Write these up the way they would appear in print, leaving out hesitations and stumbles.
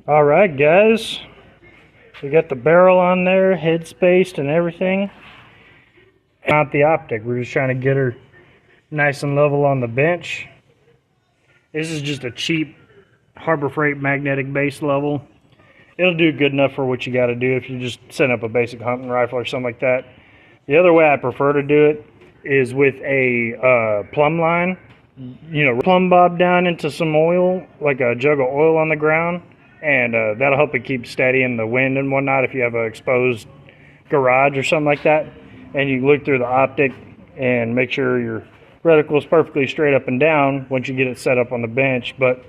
Alright guys, we got the barrel on there, head spaced and everything. Not the optic, we're just trying to get her nice and level on the bench. This is just a cheap Harbor Freight magnetic base level. It'll do good enough for what you got to do if you just set up a basic hunting rifle or something like that. The other way I prefer to do it is with a plumb line. You know, plumb bob down into some oil, like a jug of oil on the ground, and that'll help it keep steady in the wind and whatnot if you have an exposed garage or something like that. And you look through the optic and make sure your reticle is perfectly straight up and down once you get it set up on the bench. But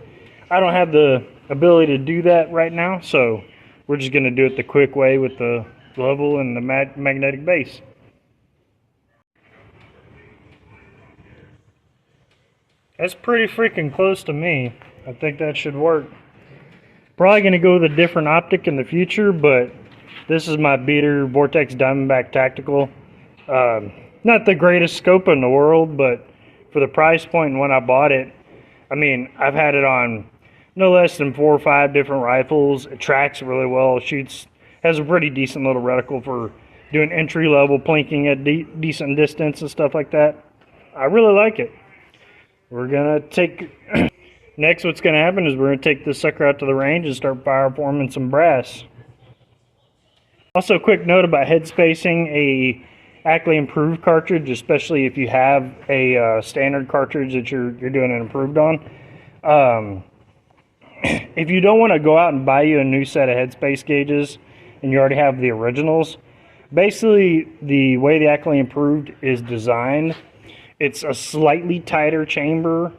I don't have the ability to do that right now, so we're just going to do it the quick way with the level and the magnetic base. That's pretty freaking close to me. I think that should work. Probably going to go with a different optic in the future, but this is my beater Vortex Diamondback Tactical. Not the greatest scope in the world, but for the price point and when I bought it, I mean, I've had it on no less than 4 or 5 different rifles. It tracks really well, shoots, has a pretty decent little reticle for doing entry level plinking at decent distance and stuff like that. I really like it. We're gonna take next what's gonna happen is we're gonna take this sucker out to the range and start fire forming some brass. Also, a quick note about head spacing: a Ackley improved cartridge, especially if you have a standard cartridge that you're doing an improved on. If you don't want to go out and buy you a new set of headspace gauges and you already have the originals, basically the way the Ackley improved is designed, it's a slightly tighter chamber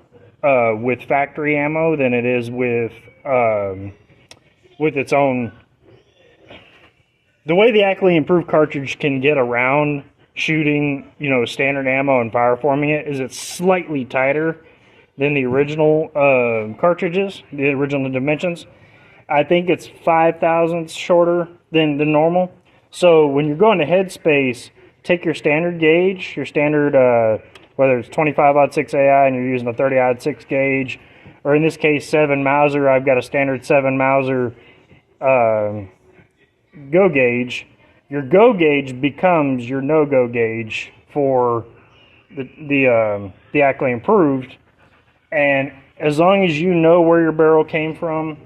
with factory ammo than it is with its own. The way the Ackley improved cartridge can get around shooting, you know, standard ammo and fire forming it is it's slightly tighter than the original cartridges, the original dimensions. I think it's 5 thousandths shorter than the normal. So when you're going to headspace, take your standard gauge, your standard, whether it's 25-06 AI and you're using a 30-06 gauge, or in this case 7 Mauser. I've got a standard 7 Mauser go gauge. Your go gauge becomes your no-go gauge for the Ackley improved. And as long as you know where your barrel came from,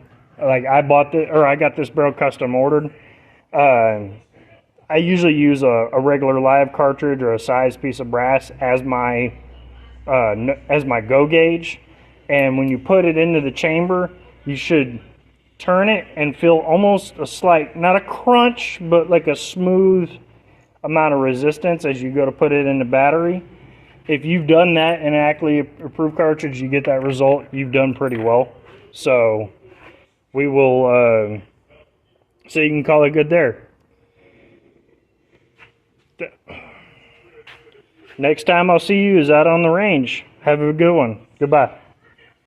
like I got this barrel custom ordered. I usually use a regular live cartridge or a sized piece of brass as my go gauge. And when you put it into the chamber, you should turn it and feel almost a slight, not a crunch, but like a smooth amount of resistance as you go to put it in the battery. If you've done that in an Ackley approved cartridge, you get that result, you've done pretty well. So we will, so you can call it good there. Next time I'll see you is out on the range. Have a good one. Goodbye.